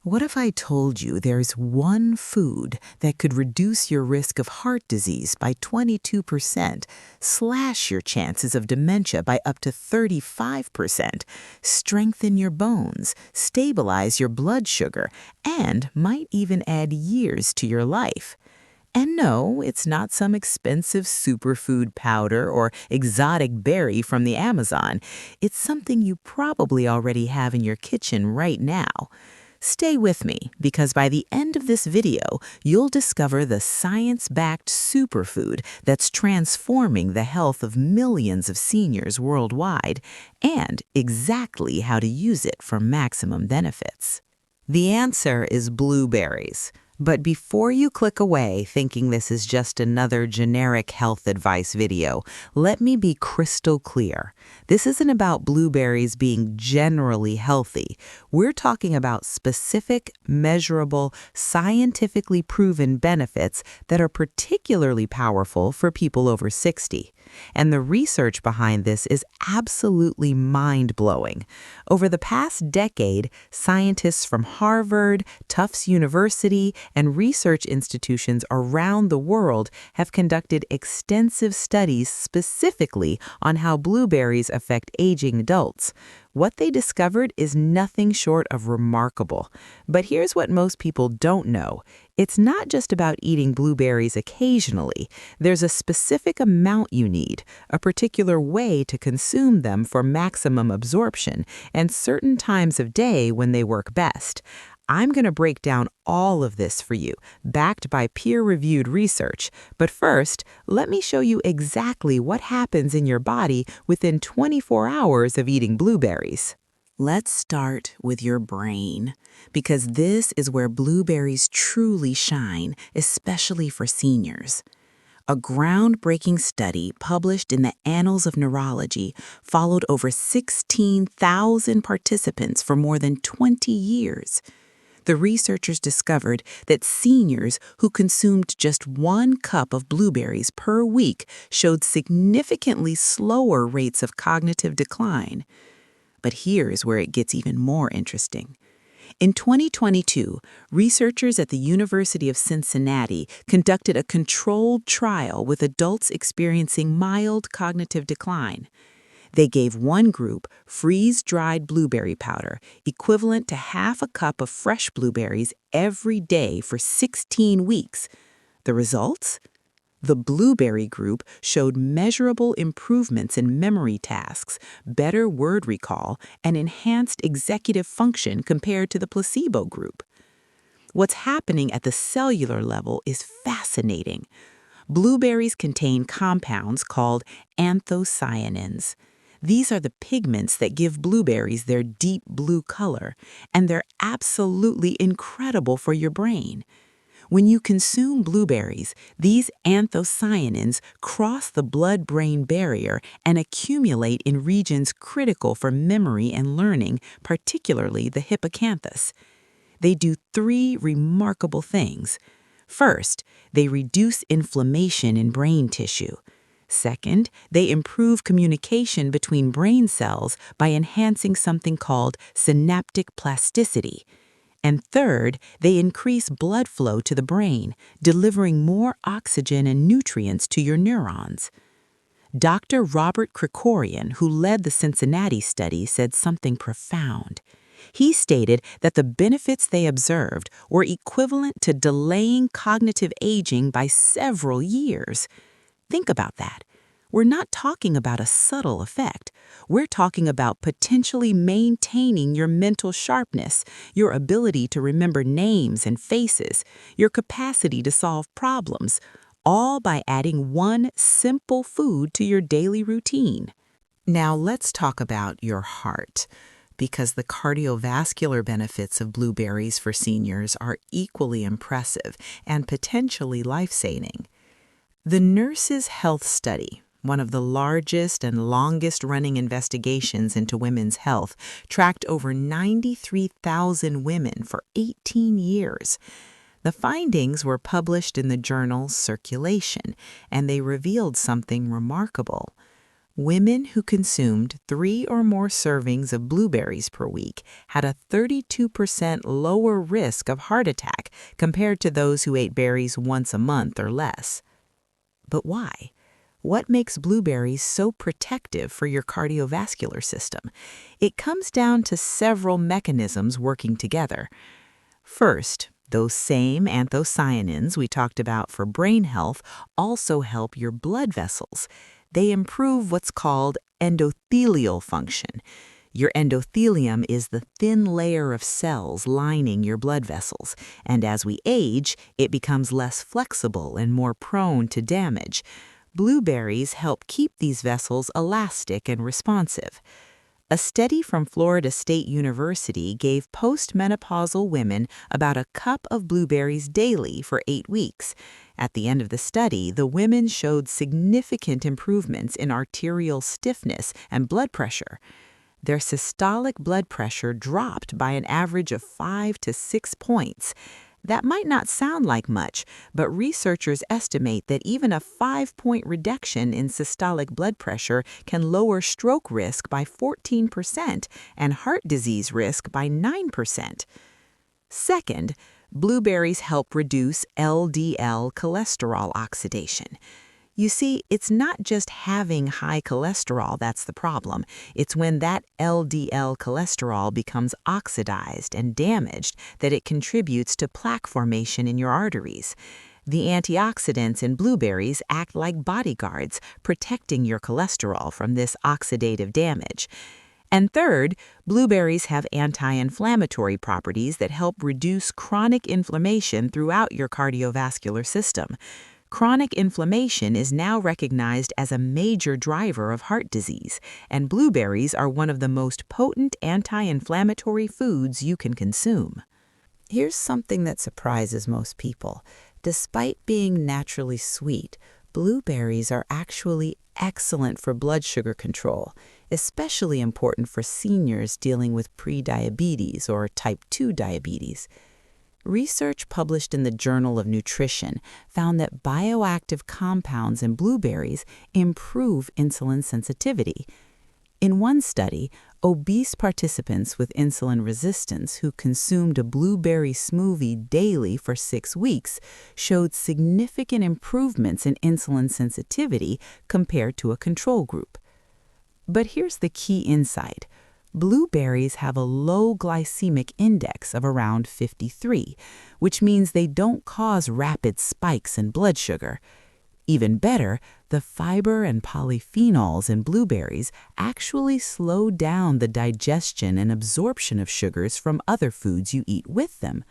What if I told you there's one food that could reduce your risk of heart disease by 22%, slash your chances of dementia by up to 35%, strengthen your bones, stabilize your blood sugar, and might even add years to your life? And no, it's not some expensive superfood powder or exotic berry from the Amazon. It's something you probably already have in your kitchen right now. Stay with me, because by the end of this video, you'll discover the science-backed superfood that's transforming the health of millions of seniors worldwide, and exactly how to use it for maximum benefits. The answer is blueberries. But before you click away thinking this is just another generic health advice video, let me be crystal clear. This isn't about blueberries being generally healthy. We're talking about specific, measurable, scientifically proven benefits that are particularly powerful for people over 60. And the research behind this is absolutely mind-blowing. Over the past decade, scientists from Harvard, Tufts University, and research institutions around the world have conducted extensive studies specifically on how blueberries affect aging adults. What they discovered is nothing short of remarkable. But here's what most people don't know. It's not just about eating blueberries occasionally. There's a specific amount you need, a particular way to consume them for maximum absorption, and certain times of day when they work best. I'm going to break down all of this for you, backed by peer-reviewed research. But first, let me show you exactly what happens in your body within 24 hours of eating blueberries. Let's start with your brain, because this is where blueberries truly shine, especially for seniors. A groundbreaking study published in the Annals of Neurology followed over 16,000 participants for more than 20 years. The researchers discovered that seniors who consumed just 1 cup of blueberries per week showed significantly slower rates of cognitive decline. But here's where it gets even more interesting. In 2022, researchers at the University of Cincinnati conducted a controlled trial with adults experiencing mild cognitive decline. They gave one group freeze-dried blueberry powder, equivalent to half a cup of fresh blueberries every day for 16 weeks. The results? The blueberry group showed measurable improvements in memory tasks, better word recall, and enhanced executive function compared to the placebo group. What's happening at the cellular level is fascinating. Blueberries contain compounds called anthocyanins. These are the pigments that give blueberries their deep blue color, and they're absolutely incredible for your brain. When you consume blueberries, these anthocyanins cross the blood-brain barrier and accumulate in regions critical for memory and learning, particularly the hippocampus. They do 3 remarkable things. First, they reduce inflammation in brain tissue. Second, they improve communication between brain cells by enhancing something called synaptic plasticity. And third, they increase blood flow to the brain, delivering more oxygen and nutrients to your neurons. Dr. Robert Krikorian, who led the Cincinnati study, said something profound. He stated that the benefits they observed were equivalent to delaying cognitive aging by several years. Think about that. We're not talking about a subtle effect. We're talking about potentially maintaining your mental sharpness, your ability to remember names and faces, your capacity to solve problems, all by adding one simple food to your daily routine. Now let's talk about your heart, because the cardiovascular benefits of blueberries for seniors are equally impressive and potentially life-saving. The Nurses' Health Study, one of the largest and longest-running investigations into women's health, tracked over 93,000 women for 18 years. The findings were published in the journal Circulation, and they revealed something remarkable. Women who consumed 3 or more servings of blueberries per week had a 32% lower risk of heart attack compared to those who ate berries once a month or less. But why? What makes blueberries so protective for your cardiovascular system? It comes down to several mechanisms working together. First, those same anthocyanins we talked about for brain health also help your blood vessels. They improve what's called endothelial function. Your endothelium is the thin layer of cells lining your blood vessels, and as we age, it becomes less flexible and more prone to damage. Blueberries help keep these vessels elastic and responsive. A study from Florida State University gave postmenopausal women about a cup of blueberries daily for 8 weeks. At the end of the study, the women showed significant improvements in arterial stiffness and blood pressure. Their systolic blood pressure dropped by an average of 5 to 6 points. That might not sound like much, but researchers estimate that even a 5-point reduction in systolic blood pressure can lower stroke risk by 14% and heart disease risk by 9%. Second, blueberries help reduce LDL cholesterol oxidation. You see, it's not just having high cholesterol that's the problem. It's when that LDL cholesterol becomes oxidized and damaged that it contributes to plaque formation in your arteries. The antioxidants in blueberries act like bodyguards, protecting your cholesterol from this oxidative damage. And third, blueberries have anti-inflammatory properties that help reduce chronic inflammation throughout your cardiovascular system. Chronic inflammation is now recognized as a major driver of heart disease, and blueberries are one of the most potent anti-inflammatory foods you can consume. Here's something that surprises most people. Despite being naturally sweet, blueberries are actually excellent for blood sugar control, especially important for seniors dealing with prediabetes or type 2 diabetes. Research published in the Journal of Nutrition found that bioactive compounds in blueberries improve insulin sensitivity. In one study, obese participants with insulin resistance who consumed a blueberry smoothie daily for 6 weeks showed significant improvements in insulin sensitivity compared to a control group. But here's the key insight. Blueberries have a low glycemic index of around 53, which means they don't cause rapid spikes in blood sugar. Even better, the fiber and polyphenols in blueberries actually slow down the digestion and absorption of sugars from other foods you eat with them.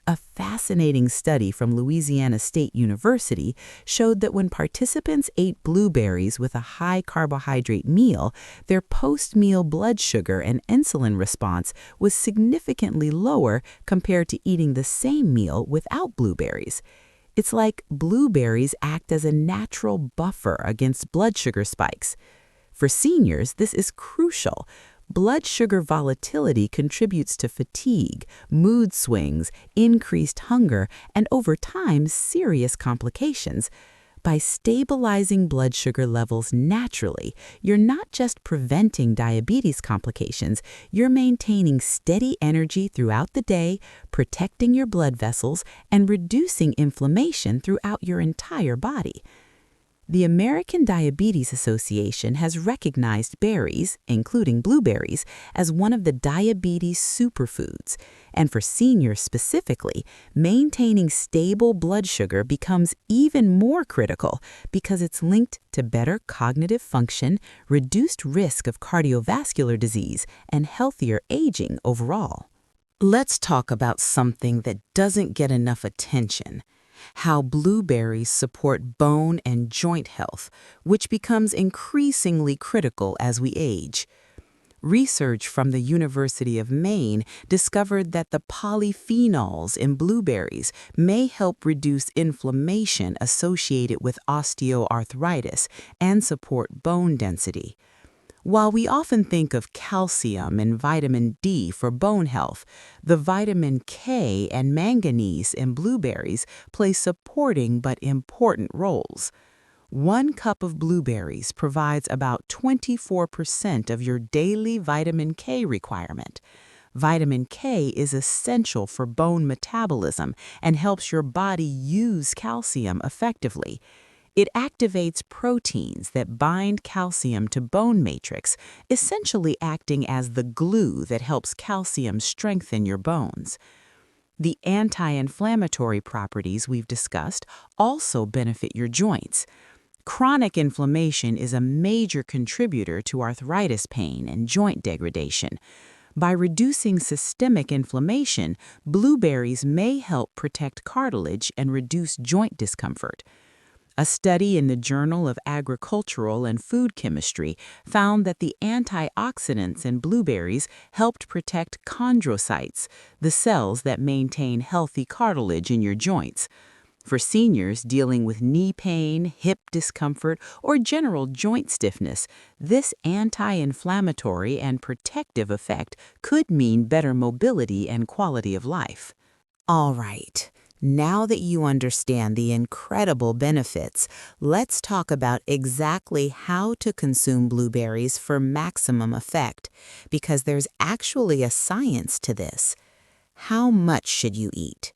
A fascinating study from Louisiana State University showed that when participants ate blueberries with a high carbohydrate meal, their post-meal blood sugar and insulin response was significantly lower compared to eating the same meal without blueberries. It's like blueberries act as a natural buffer against blood sugar spikes. For seniors, this is crucial. Blood sugar volatility contributes to fatigue, mood swings, increased hunger, and over time, serious complications. By stabilizing blood sugar levels naturally, you're not just preventing diabetes complications, you're maintaining steady energy throughout the day, protecting your blood vessels, and reducing inflammation throughout your entire body. The American Diabetes Association has recognized berries, including blueberries, as one of the diabetes superfoods. And for seniors specifically, maintaining stable blood sugar becomes even more critical because it's linked to better cognitive function, reduced risk of cardiovascular disease, and healthier aging overall. Let's talk about something that doesn't get enough attention. How blueberries support bone and joint health, which becomes increasingly critical as we age. Research from the University of Maine discovered that the polyphenols in blueberries may help reduce inflammation associated with osteoarthritis and support bone density. While we often think of calcium and vitamin D for bone health, the vitamin K and manganese in blueberries play supporting but important roles. 1 cup of blueberries provides about 24% of your daily vitamin K requirement. Vitamin K is essential for bone metabolism and helps your body use calcium effectively. It activates proteins that bind calcium to bone matrix, essentially acting as the glue that helps calcium strengthen your bones. The anti-inflammatory properties we've discussed also benefit your joints. Chronic inflammation is a major contributor to arthritis pain and joint degradation. By reducing systemic inflammation, blueberries may help protect cartilage and reduce joint discomfort. A study in the Journal of Agricultural and Food Chemistry found that the antioxidants in blueberries helped protect chondrocytes, the cells that maintain healthy cartilage in your joints. For seniors dealing with knee pain, hip discomfort, or general joint stiffness, this anti-inflammatory and protective effect could mean better mobility and quality of life. All right. Now that you understand the incredible benefits, let's talk about exactly how to consume blueberries for maximum effect, because there's actually a science to this. How much should you eat?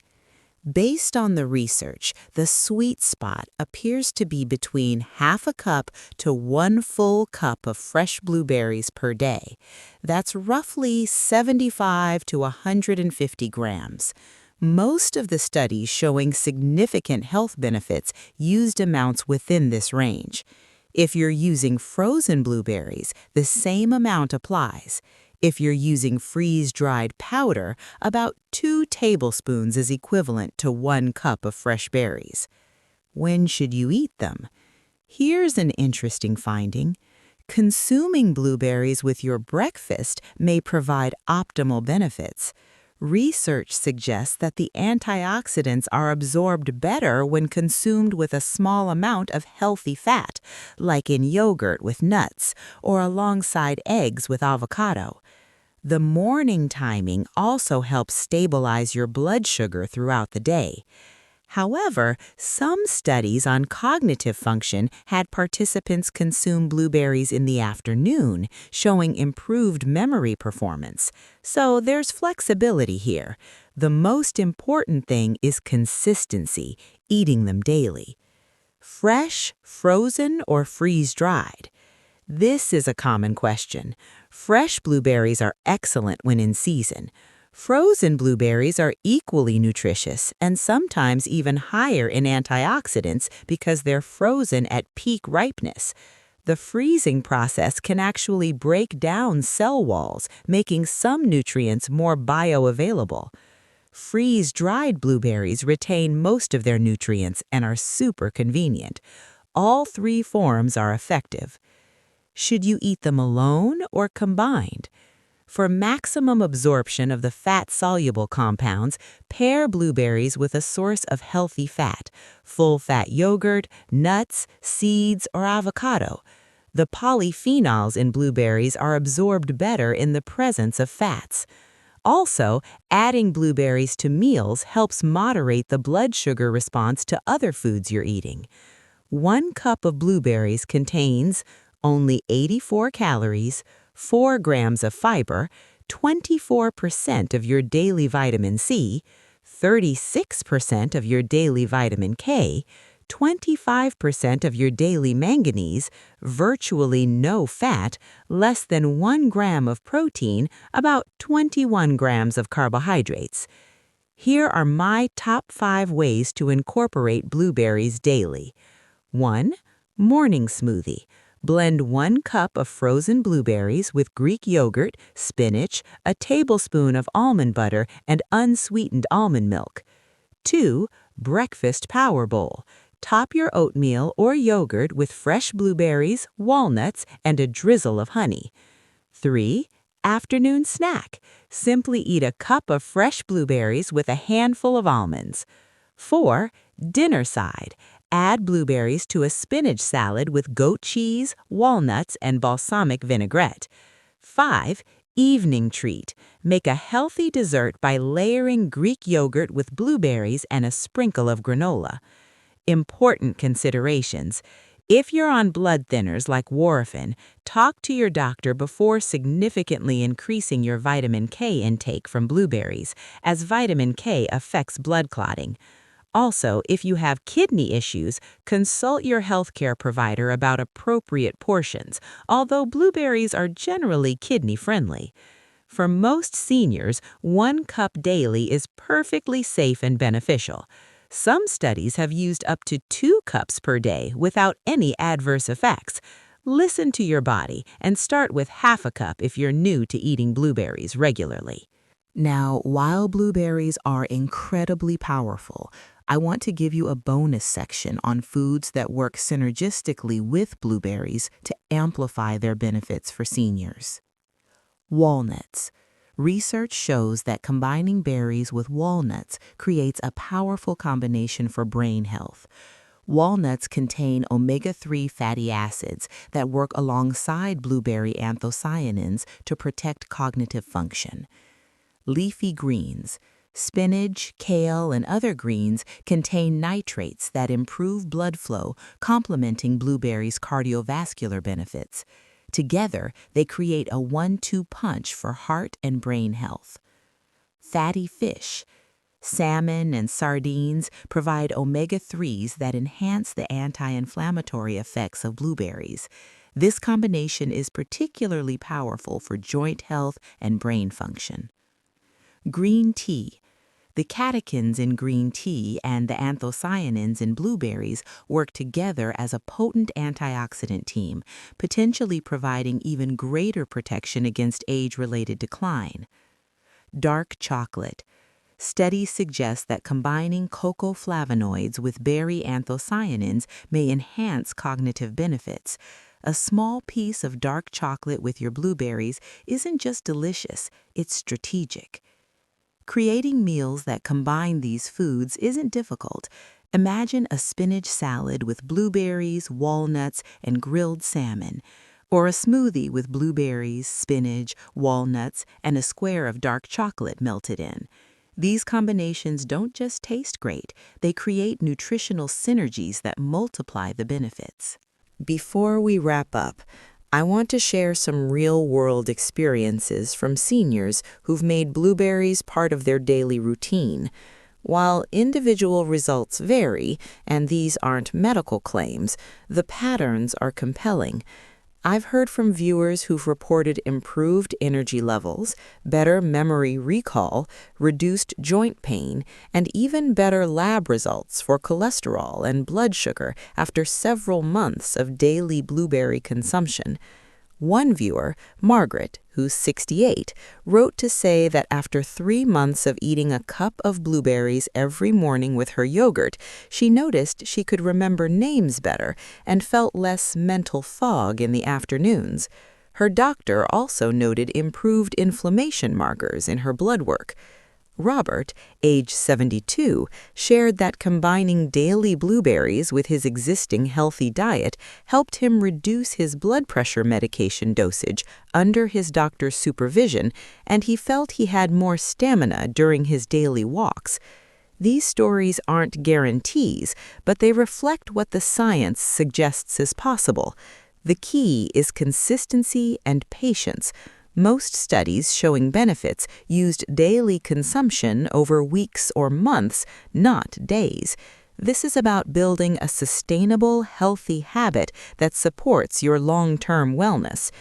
Based on the research, the sweet spot appears to be between half a cup to 1 full cup of fresh blueberries per day. That's roughly 75 to 150 grams. Most of the studies showing significant health benefits used amounts within this range. If you're using frozen blueberries, the same amount applies. If you're using freeze-dried powder, about 2 tablespoons is equivalent to 1 cup of fresh berries. When should you eat them? Here's an interesting finding. Consuming blueberries with your breakfast may provide optimal benefits. Research suggests that the antioxidants are absorbed better when consumed with a small amount of healthy fat, like in yogurt with nuts or alongside eggs with avocado. The morning timing also helps stabilize your blood sugar throughout the day. However, some studies on cognitive function had participants consume blueberries in the afternoon, showing improved memory performance. So there's flexibility here. The most important thing is consistency, eating them daily. Fresh, frozen, or freeze-dried? This is a common question. Fresh blueberries are excellent when in season. Frozen blueberries are equally nutritious and sometimes even higher in antioxidants because they're frozen at peak ripeness. The freezing process can actually break down cell walls, making some nutrients more bioavailable. Freeze-dried blueberries retain most of their nutrients and are super convenient. All 3 forms are effective. Should you eat them alone or combined? For maximum absorption of the fat-soluble compounds, pair blueberries with a source of healthy fat, full-fat yogurt, nuts, seeds, or avocado. The polyphenols in blueberries are absorbed better in the presence of fats. Also, adding blueberries to meals helps moderate the blood sugar response to other foods you're eating. 1 cup of blueberries contains only 84 calories, 4 grams of fiber, 24% of your daily vitamin C, 36% of your daily vitamin K, 25% of your daily manganese, virtually no fat, less than 1 gram of protein, about 21 grams of carbohydrates. Here are my top 5 ways to incorporate blueberries daily. 1. Morning smoothie. Blend 1 cup of frozen blueberries with Greek yogurt, spinach, a tablespoon of almond butter, and unsweetened almond milk. 2. Breakfast power bowl. Top your oatmeal or yogurt with fresh blueberries, walnuts, and a drizzle of honey. 3. Afternoon snack. Simply eat a cup of fresh blueberries with a handful of almonds. 4. Dinner side. Add blueberries to a spinach salad with goat cheese, walnuts, and balsamic vinaigrette. 5. Evening treat. Make a healthy dessert by layering Greek yogurt with blueberries and a sprinkle of granola. Important considerations. If you're on blood thinners like warfarin, talk to your doctor before significantly increasing your vitamin K intake from blueberries, as vitamin K affects blood clotting. Also, if you have kidney issues, consult your healthcare provider about appropriate portions, although blueberries are generally kidney friendly. For most seniors, 1 cup daily is perfectly safe and beneficial. Some studies have used up to 2 cups per day without any adverse effects. Listen to your body and start with half a cup if you're new to eating blueberries regularly. Now, while blueberries are incredibly powerful, I want to give you a bonus section on foods that work synergistically with blueberries to amplify their benefits for seniors. Walnuts. Research shows that combining berries with walnuts creates a powerful combination for brain health. Walnuts contain omega-3 fatty acids that work alongside blueberry anthocyanins to protect cognitive function. Leafy greens. Spinach, kale, and other greens contain nitrates that improve blood flow, complementing blueberries' cardiovascular benefits. Together, they create a 1-2 punch for heart and brain health. Fatty fish. Salmon and sardines provide omega-3s that enhance the anti-inflammatory effects of blueberries. This combination is particularly powerful for joint health and brain function. Green tea. The catechins in green tea and the anthocyanins in blueberries work together as a potent antioxidant team, potentially providing even greater protection against age-related decline. Dark chocolate. Studies suggest that combining cocoa flavonoids with berry anthocyanins may enhance cognitive benefits. A small piece of dark chocolate with your blueberries isn't just delicious, it's strategic. Creating meals that combine these foods isn't difficult. Imagine a spinach salad with blueberries, walnuts, and grilled salmon, or a smoothie with blueberries, spinach, walnuts, and a square of dark chocolate melted in. These combinations don't just taste great, they create nutritional synergies that multiply the benefits. Before we wrap up, I want to share some real-world experiences from seniors who've made blueberries part of their daily routine. While individual results vary, and these aren't medical claims, the patterns are compelling. I've heard from viewers who've reported improved energy levels, better memory recall, reduced joint pain, and even better lab results for cholesterol and blood sugar after several months of daily blueberry consumption. One viewer, Margaret, who's 68, wrote to say that after 3 months of eating a cup of blueberries every morning with her yogurt, she noticed she could remember names better and felt less mental fog in the afternoons. Her doctor also noted improved inflammation markers in her blood work. Robert, age 72, shared that combining daily blueberries with his existing healthy diet helped him reduce his blood pressure medication dosage under his doctor's supervision, and he felt he had more stamina during his daily walks. These stories aren't guarantees, but they reflect what the science suggests is possible. The key is consistency and patience. Most studies showing benefits used daily consumption over weeks or months, not days. This is about building a sustainable, healthy habit that supports your long-term wellness.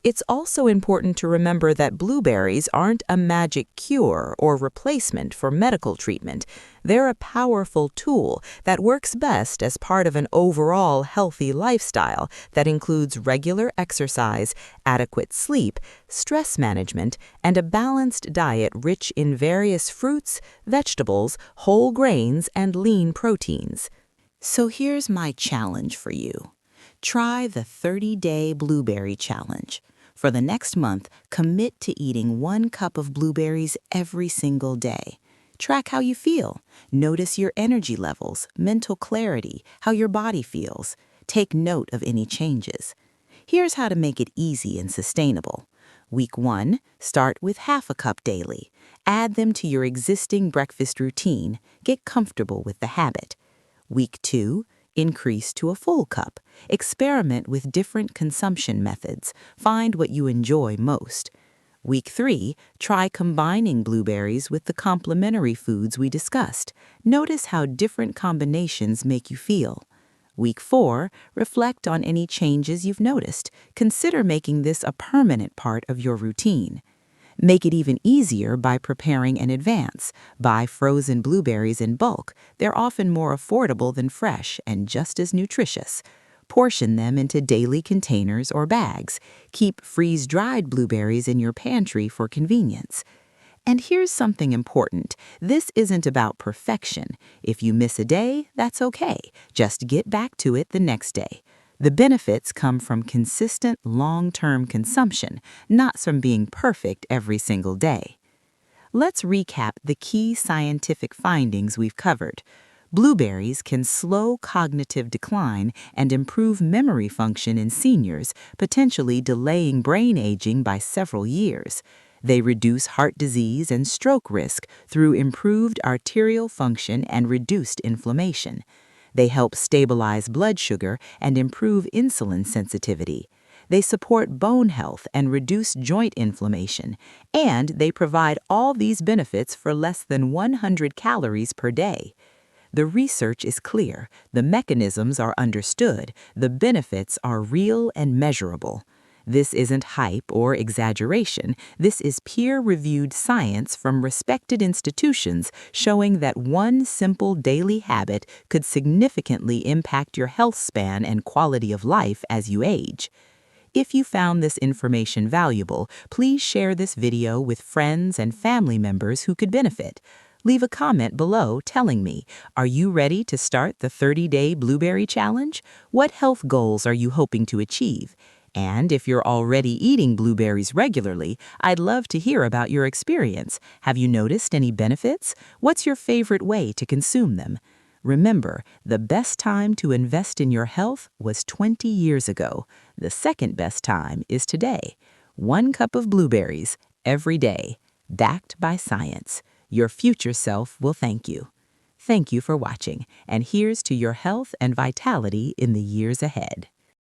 It's also important to remember that blueberries aren't a magic cure or replacement for medical treatment. They're a powerful tool that works best as part of an overall healthy lifestyle that includes regular exercise, adequate sleep, stress management, and a balanced diet rich in various fruits, vegetables, whole grains, and lean proteins. So here's my challenge for you. Try the 30-day blueberry challenge. For the next month, commit to eating 1 cup of blueberries every single day. Track how you feel. Notice your energy levels, mental clarity, how your body feels. Take note of any changes. Here's how to make it easy and sustainable. Week 1, start with half a cup daily. Add them to your existing breakfast routine. Get comfortable with the habit. Week 2, Increase to a full cup. Experiment with different consumption methods. Find what you enjoy most. Week 3, try combining blueberries with the complementary foods we discussed. Notice how different combinations make you feel. Week 4, reflect on any changes you've noticed. Consider making this a permanent part of your routine. Make it even easier by preparing in advance. Buy frozen blueberries in bulk. They're often more affordable than fresh and just as nutritious. Portion them into daily containers or bags. Keep freeze-dried blueberries in your pantry for convenience. And here's something important. This isn't about perfection. If you miss a day, that's okay. Just get back to it the next day. The benefits come from consistent long-term consumption, not from being perfect every single day. Let's recap the key scientific findings we've covered. Blueberries can slow cognitive decline and improve memory function in seniors, potentially delaying brain aging by several years. They reduce heart disease and stroke risk through improved arterial function and reduced inflammation. They help stabilize blood sugar and improve insulin sensitivity. They support bone health and reduce joint inflammation, and they provide all these benefits for less than 100 calories per day. The research is clear, the mechanisms are understood, the benefits are real and measurable. This isn't hype or exaggeration. This is peer-reviewed science from respected institutions showing that one simple daily habit could significantly impact your health span and quality of life as you age. If you found this information valuable, please share this video with friends and family members who could benefit. Leave a comment below telling me, are you ready to start the 30-day Blueberry Challenge? What health goals are you hoping to achieve? And if you're already eating blueberries regularly, I'd love to hear about your experience. Have you noticed any benefits? What's your favorite way to consume them? Remember, the best time to invest in your health was 20 years ago. The second best time is today. 1 cup of blueberries every day, backed by science. Your future self will thank you. Thank you for watching, and here's to your health and vitality in the years ahead.